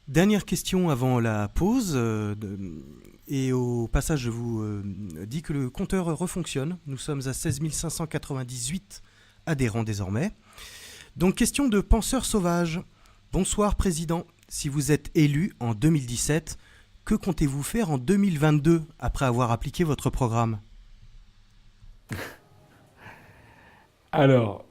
Dernière question avant la pause. Et au passage, je vous dis que le compteur refonctionne. Nous sommes à 16 598 adhérents désormais. Donc, question de penseur sauvage. Bonsoir, Président. Si vous êtes élu en 2017, que comptez-vous faire en 2022 après avoir appliqué votre programme ? Alors,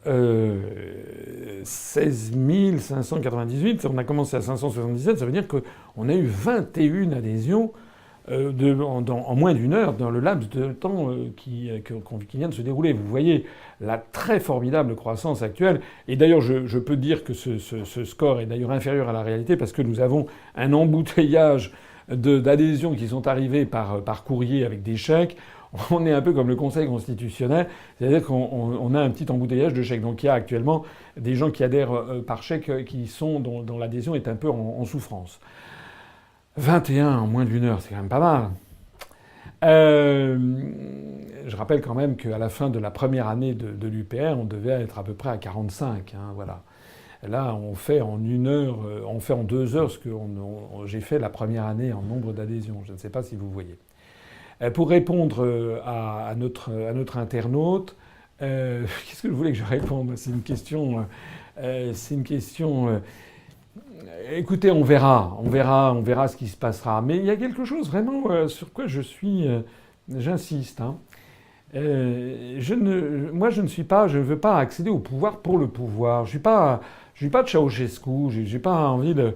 16 598, on a commencé à 577, ça veut dire qu'on a eu 21 adhésions en moins d'une heure dans le laps de temps qui vient de se dérouler. Vous voyez la très formidable croissance actuelle. Et d'ailleurs, je peux dire que ce score est d'ailleurs inférieur à la réalité parce que nous avons un embouteillage d'adhésions qui sont arrivées par courrier avec des chèques. On est un peu comme le Conseil constitutionnel, c'est-à-dire qu'on a un petit embouteillage de chèques. Donc il y a actuellement des gens qui adhèrent par chèque dont l'adhésion est un peu en souffrance. 21 en moins d'une heure, c'est quand même pas mal. Je rappelle quand même qu'à la fin de la première année de l'UPR, on devait être à peu près à 45. Voilà. Là, on fait en 1 heure, on fait en 2 heures ce que j'ai fait la première année en nombre d'adhésions. Je ne sais pas si vous voyez. Pour répondre à notre internaute, qu'est-ce que vous voulez que je réponde ? C'est une question. Écoutez, on verra ce qui se passera. Mais il y a quelque chose vraiment sur quoi j'insiste. Moi, je ne veux pas accéder au pouvoir pour le pouvoir. Je suis pas de Ceausescu. J'ai pas envie de.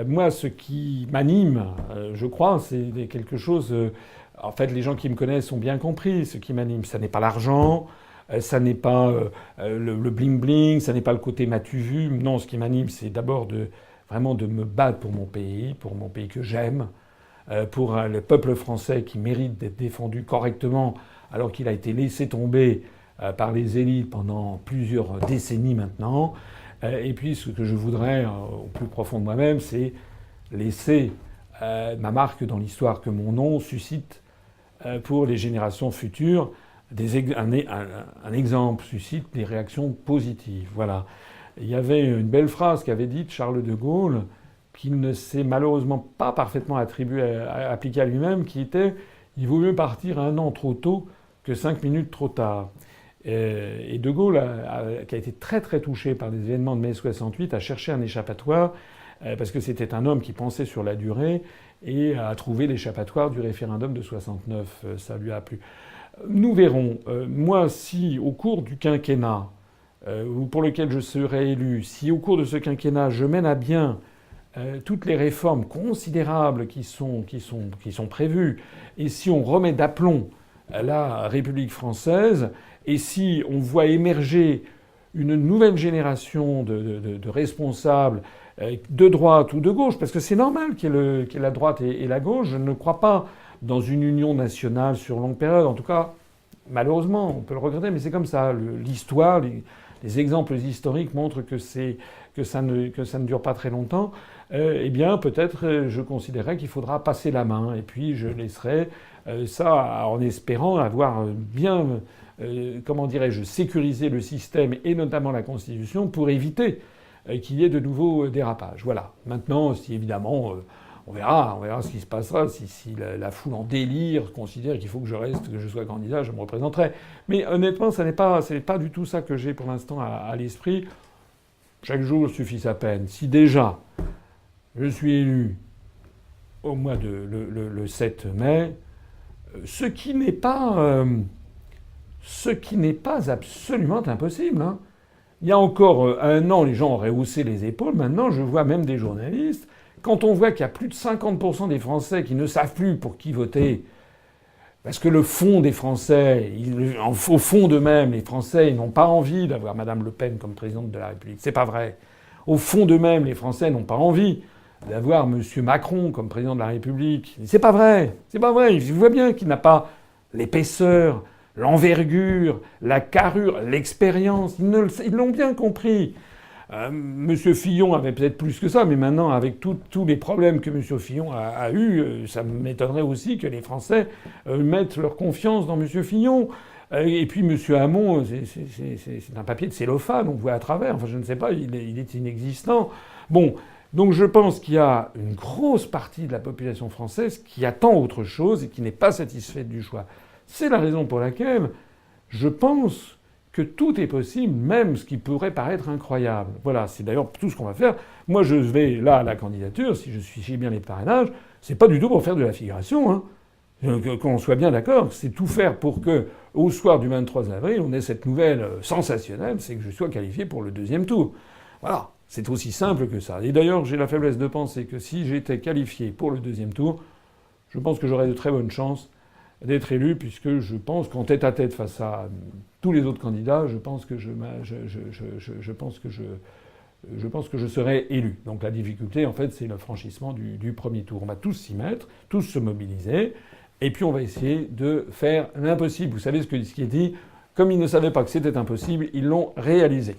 Moi, ce qui m'anime, je crois, c'est quelque chose. En fait, les gens qui me connaissent ont bien compris ce qui m'anime. Ça n'est pas l'argent, ça n'est pas le bling-bling, ça n'est pas le côté m'as-tu vu. Non, ce qui m'anime, c'est d'abord vraiment de me battre pour mon pays que j'aime, pour le peuple français qui mérite d'être défendu correctement alors qu'il a été laissé tomber par les élites pendant plusieurs décennies maintenant. Et puis, ce que je voudrais au plus profond de moi-même, c'est laisser ma marque dans l'histoire, que mon nom suscite pour les générations futures un exemple, suscite des réactions positives. Voilà. Il y avait une belle phrase qu'avait dite Charles de Gaulle, qu'il ne s'est malheureusement pas parfaitement appliquée à lui-même, qui était « Il vaut mieux partir 1 an trop tôt que 5 minutes trop tard ». Et de Gaulle, qui a été très très touché par les événements de mai 68, a cherché un échappatoire, parce que c'était un homme qui pensait sur la durée, et a trouvé l'échappatoire du référendum de 69. Ça lui a plu. Nous verrons. Moi, si au cours du quinquennat, ou pour lequel je serai élu, si au cours de ce quinquennat je mène à bien toutes les réformes considérables qui sont prévues, et si on remet d'aplomb la République française, et si on voit émerger une nouvelle génération de responsables de droite ou de gauche, parce que c'est normal qu'il y ait la droite et la gauche. Je ne crois pas dans une union nationale sur longue période. En tout cas, malheureusement, on peut le regretter, mais c'est comme ça. L'histoire, les exemples historiques montrent que ça ne dure pas très longtemps. Eh bien, peut-être, je considérerais qu'il faudra passer la main. Et puis, je laisserai ça en espérant avoir bien, comment dirais-je, sécurisé le système et notamment la Constitution pour éviter qu'il y ait de nouveaux dérapages. Voilà. Maintenant, si évidemment, on verra ce qui se passera. Si la foule en délire considère qu'il faut que je reste, que je sois candidat, je me représenterai. Mais honnêtement, c'est pas du tout ça que j'ai pour l'instant à l'esprit. Chaque jour suffit sa peine. Si déjà je suis élu au mois le 7 mai, ce qui n'est pas absolument impossible. Il y a encore 1 an, les gens auraient haussé les épaules. Maintenant, je vois même des journalistes. Quand on voit qu'il y a plus de 50% des Français qui ne savent plus pour qui voter, parce que le fond des Français, au fond d'eux-mêmes, les Français, ils n'ont pas envie d'avoir Madame Le Pen comme présidente de la République. C'est pas vrai. Au fond d'eux-mêmes, les Français n'ont pas envie d'avoir Monsieur Macron comme président de la République. C'est pas vrai. C'est pas vrai. Je vois bien qu'il n'a pas l'épaisseur, l'envergure, la carrure, l'expérience. Ils l'ont bien compris. Monsieur Fillon avait peut-être plus que ça, mais maintenant, avec tous les problèmes que Monsieur Fillon a eus, ça m'étonnerait aussi que les Français mettent leur confiance dans Monsieur Fillon. Et puis Monsieur Hamon, c'est un papier de cellophane, on voit à travers. Enfin, je ne sais pas, il est inexistant. Bon, Donc je pense qu'il y a une grosse partie de la population française qui attend autre chose et qui n'est pas satisfaite du choix. C'est la raison pour laquelle je pense que tout est possible, même ce qui pourrait paraître incroyable. Voilà, c'est d'ailleurs tout ce qu'on va faire. Moi, je vais là à la candidature, si je suis bien les parrainages, c'est pas du tout pour faire de la figuration, hein. Qu'on soit bien d'accord, c'est tout faire pour que, au soir du 23 avril, on ait cette nouvelle sensationnelle, c'est que je sois qualifié pour le deuxième tour. Voilà, c'est aussi simple que ça. Et d'ailleurs, j'ai la faiblesse de penser que si j'étais qualifié pour le deuxième tour, je pense que j'aurais de très bonnes chances d'être élu, puisque je pense qu'en tête-à-tête face à tous les autres candidats, je pense que je serai élu. Donc la difficulté, en fait, c'est le franchissement du premier tour. On va tous s'y mettre, tous se mobiliser, et puis on va essayer de faire l'impossible. Vous savez ce qui est dit, comme ils ne savaient pas que c'était impossible, ils l'ont réalisé.